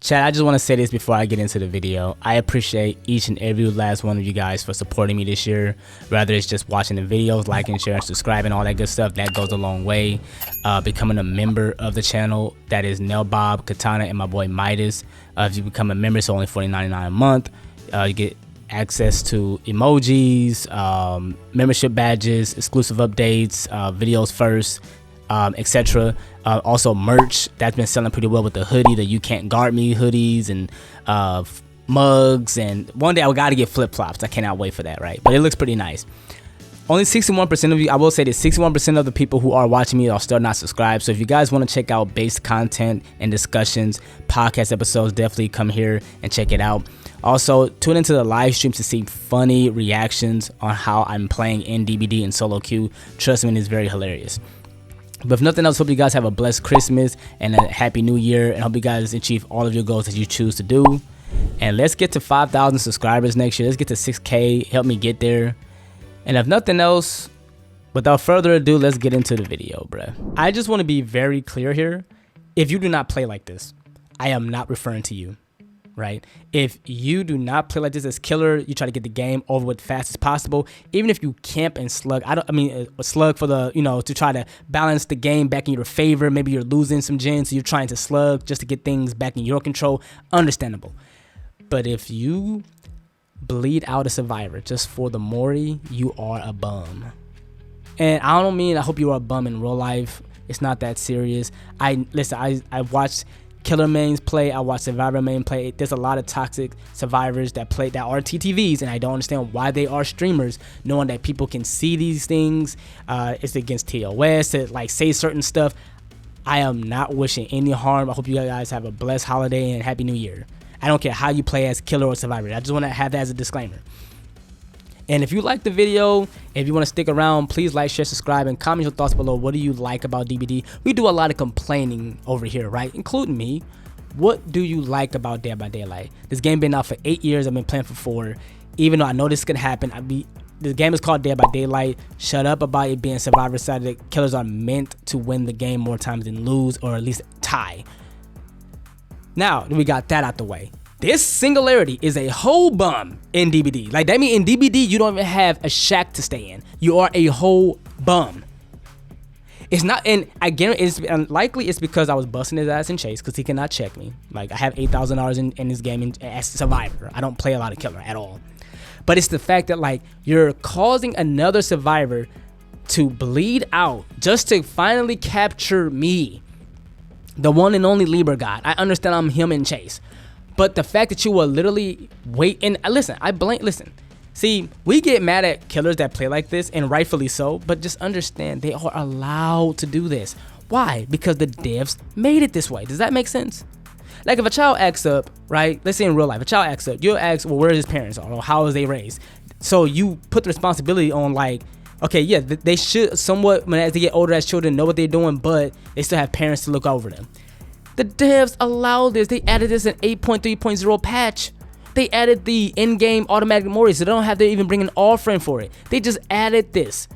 Chad, I just want to say this before I get into the video. I appreciate each and every last one of you guys for supporting me this year. Whether it's just watching the videos, liking, sharing, subscribing, all that good stuff, that goes a long way. Becoming a member of the channel, that is Nell Bob, Katana, and my boy Midas. If you become a member, it's only $40.99 a month. You get access to emojis, membership badges, exclusive updates, videos first, etc. Also merch that's been selling pretty well with the hoodie, the You Can't Guard Me hoodies, and mugs, and one day I gotta get flip-flops. I cannot wait for that, right? But it looks pretty nice. Only 61% of you, I will say that 61% of the people who are watching me are still not subscribed. So if you guys want to check out base content and discussions, podcast episodes, definitely come here and check it out. Also, tune into the live stream to see funny reactions on how I'm playing in DBD and solo queue. Trust me, it's very hilarious. But if nothing else, hope you guys have a blessed Christmas and a happy new year, and hope you guys achieve all of your goals that you choose to do. And let's get to 5,000 subscribers next year. Let's get to 6K. Help me get there. And if nothing else, without further ado, let's get into the video, bruh. I just want to be very clear here. If you do not play like this, I am not referring to you, right? If you do not play like this as killer, you try to get the game over with fast as possible. Even if you camp and slug, slug for the, to try to balance the game back in your favor. Maybe you're losing some gens, so you're trying to slug just to get things back in your control. Understandable. But if you bleed out a survivor just for the Mori, you are a bum. And I hope you are a bum in real life. It's not that serious. I watched killer mains play, I watch survivor main play. There's a lot of toxic survivors that are TTVs, and I don't understand why they are streamers, knowing that people can see these things. It's against TOS to like say certain stuff. I am not wishing any harm. I hope you guys have a blessed holiday and happy new year. I don't care how you play as killer or survivor. I just want to have that as a disclaimer. And if you like the video, if you want to stick around, please like, share, subscribe, and comment your thoughts below. What do you like about DBD? We do a lot of complaining over here, right? Including me. What do you like about Dead by Daylight? This game been out for 8 years. I've been playing for 4. Even though I know this could happen, this game is called Dead by Daylight. Shut up about it being survivor-sided. Killers are meant to win the game more times than lose, or at least tie. Now, we got that out the way. This singularity is a whole bum in DBD. Like, that means in DBD, you don't even have a shack to stay in. You are a whole bum. It's not, and I guarantee it's unlikely it's because I was busting his ass in chase, because he cannot check me. Like, I have $8,000 in this game as a survivor. I don't play a lot of killer at all. But it's the fact that, like, you're causing another survivor to bleed out just to finally capture me, the one and only Libra God. I understand I'm him in chase. But the fact that you will literally wait, and listen, see, we get mad at killers that play like this, and rightfully so, but just understand they are allowed to do this. Why? Because the devs made it this way. Does that make sense? Like, if a child acts up, right? Let's say in real life, a child acts up, you'll ask, well, where his parents are, or how was they raised? So you put the responsibility on, like, okay, yeah, they should somewhat, as they get older as children, know what they're doing, but they still have parents to look over them. The devs allow this. They added this in 8.3.0 patch. They added the in-game automatic moris, so they don't have to even bring an offering for it. They just added this.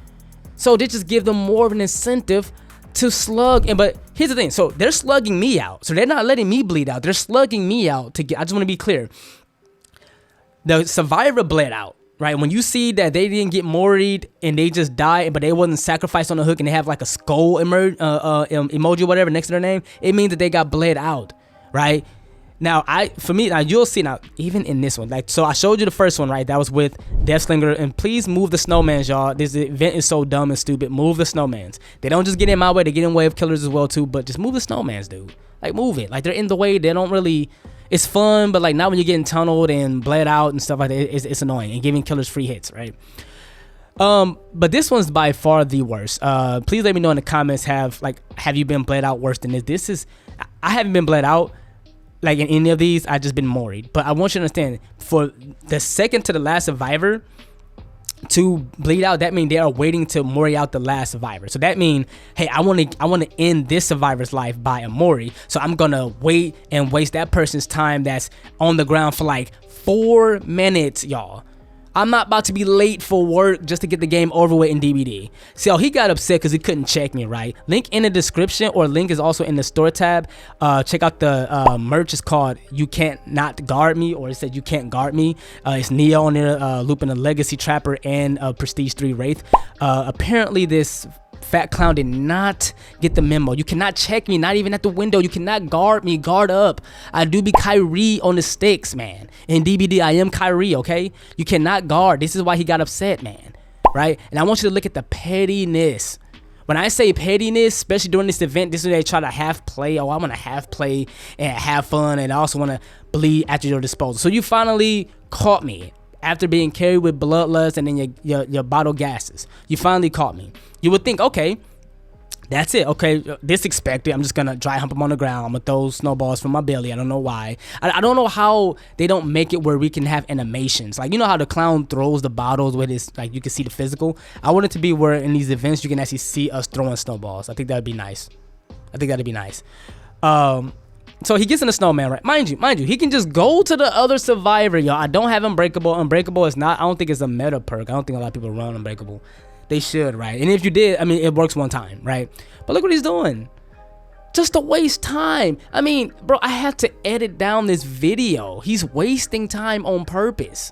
So they just give them more of an incentive to slug. But here's the thing. So they're slugging me out. So they're not letting me bleed out. They're slugging me out to get. I just want to be clear. The survivor bled out. Right, when you see that they didn't get moried and they just died, but they wasn't sacrificed on the hook, and they have like a skull emoji or whatever next to their name, it means that they got bled out. Right now, you'll see now, even in this one, like, so I showed you the first one, right? That was with Deathslinger, and please move the snowmans, y'all. This event is so dumb and stupid. Move the snowmans. They don't just get in my way; they get in the way of killers as well too. But just move the snowmans, dude. Like, move it. Like, they're in the way. They don't really. It's fun, but like, not when you're getting tunneled and bled out and stuff like that. It's annoying, and giving killers free hits, right? But this one's by far the worst. Please let me know in the comments, have you been bled out worse than this? I haven't been bled out like in any of these. I've just been moried. But I want you to understand, for the second to the last survivor to bleed out, that means they are waiting to mori out the last survivor. So that means, hey, I want to end this survivor's life by a mori, so I'm gonna wait and waste that person's time that's on the ground for like 4 minutes, y'all. I'm not about to be late for work just to get the game over with in DBD. So he got upset because he couldn't check me, right? Link in the description, or link is also in the store tab. Check out the merch. It's called You Can't Not Guard Me, or it said You Can't Guard Me. It's Neo on there, looping a Legacy Trapper and a Prestige 3 Wraith. Apparently this fat clown did not get the memo. You cannot check me, not even at the window. You cannot guard me. Guard up. I do be Kyrie on the sticks, man. In DBD, I am Kyrie, okay? You cannot guard. This is why he got upset, man. Right? And I want you to look at the pettiness. When I say pettiness, especially during this event, this is where they try to half play. Oh, I want to half play and have fun, and I also want to bleed at your disposal. So you finally caught me after being carried with bloodlust and then your bottle gases. You finally caught me. You would think, okay, that's it. Okay, this expected. I'm just going to dry hump him on the ground. I'm going to throw snowballs from my belly. I don't know why. I don't know how they don't make it where we can have animations. Like, you know how the clown throws the bottles with his, like, you can see the physical? I want it to be where in these events you can actually see us throwing snowballs. I think that would be nice. I think that would be nice. So he gets in the snowman, right? Mind you, he can just go to the other survivor, y'all. I don't have Unbreakable. Unbreakable is not, I don't think it's a meta perk. I don't think a lot of people run Unbreakable. They should, right? And if you did, I mean, it works one time, right? But look what he's doing. Just to waste time. I mean, bro, I had to edit down this video. He's wasting time on purpose.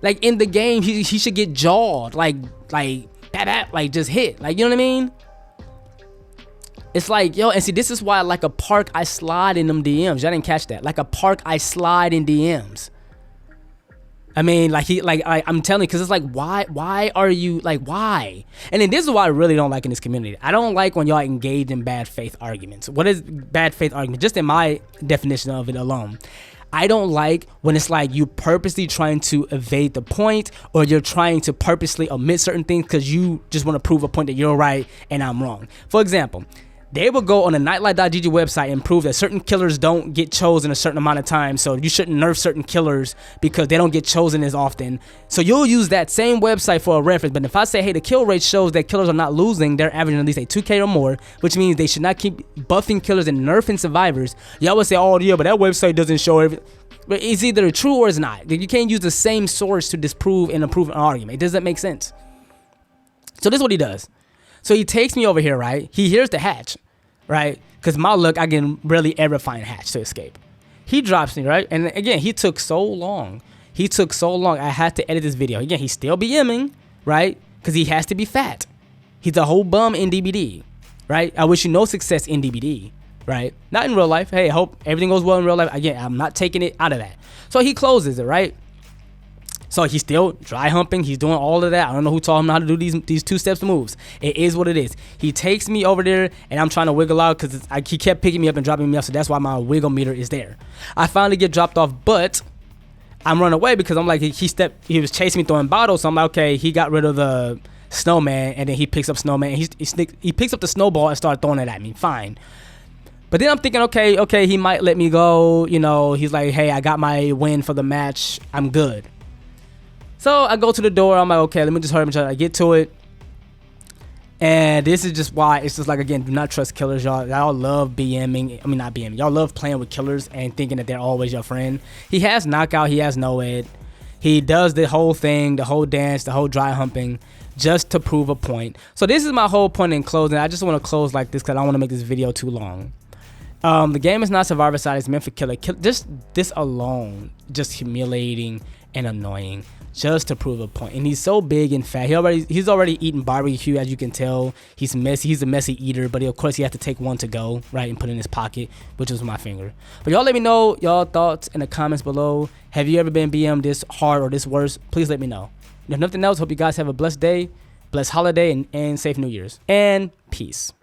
Like, in the game, he should get jawed. Like, just hit. Like, you know what I mean? It's like, yo, and see, this is why, like a park, I slide in them DMs. Y'all didn't catch that. Like a park, I slide in DMs. I mean, like I'm telling you, because it's like, why are you, like, why? And then this is what I really don't like in this community. I don't like when y'all engage in bad faith arguments. What is bad faith argument? Just in my definition of it alone. I don't like when it's like you purposely trying to evade the point, or you're trying to purposely omit certain things because you just want to prove a point that you're right and I'm wrong. For example, they will go on a nightlight.gg website and prove that certain killers don't get chosen a certain amount of time, so you shouldn't nerf certain killers because they don't get chosen as often. So you'll use that same website for a reference. But if I say, hey, the kill rate shows that killers are not losing, they're averaging at least a 2K or more, which means they should not keep buffing killers and nerfing survivors, y'all would say, oh yeah, but that website doesn't show everything. But it's either true or it's not. You can't use the same source to disprove and approve an argument. It doesn't make sense. So this is what he does. So he takes me over here, right? He hears the hatch, right? Because my luck, I can rarely ever find hatch to escape. He drops me, right? And again, he took so long. I had to edit this video. Again, he's still BMing, right? Because he has to be fat. He's a whole bum in DBD, right? I wish you no success in DBD, right? Not in real life. Hey, I hope everything goes well in real life. Again, I'm not taking it out of that. So he closes it, right? So he's still dry humping. He's doing all of that. I don't know who taught him how to do these two steps moves. It is what it is. He takes me over there, and I'm trying to wiggle out because he kept picking me up and dropping me off. So that's why my wiggle meter is there. I finally get dropped off, but I'm running away because I'm like, he was chasing me throwing bottles. So I'm like, okay, he got rid of the snowman, and then he picks up snowman. And he picks up the snowball and started throwing it at me. Fine. But then I'm thinking, okay, he might let me go. You know, he's like, hey, I got my win for the match. I'm good. So I go to the door. I'm like, okay, let me just hurry up and try to get to it. And this is just why it's just like, again, do not trust killers, y'all. Y'all love BMing. I mean, not BMing. Y'all love playing with killers and thinking that they're always your friend. He has knockout. He has no ed. He does the whole thing, the whole dance, the whole dry humping, just to prove a point. So this is my whole point in closing. I just want to close like this because I don't want to make this video too long. The game is not survivor side. It's meant for killer. Just this alone, just humiliating and annoying, just to prove a point. And he's so big and fat. He's already eaten barbecue, as you can tell. He's messy. He's a messy eater, but of course he has to take one to go, right, and put in his pocket, which was my finger. But y'all let me know y'all thoughts in the comments below. Have you ever been BM this hard or this worse? Please let me know. And if nothing else, hope you guys have a blessed day, blessed holiday, and safe New Year's. And peace.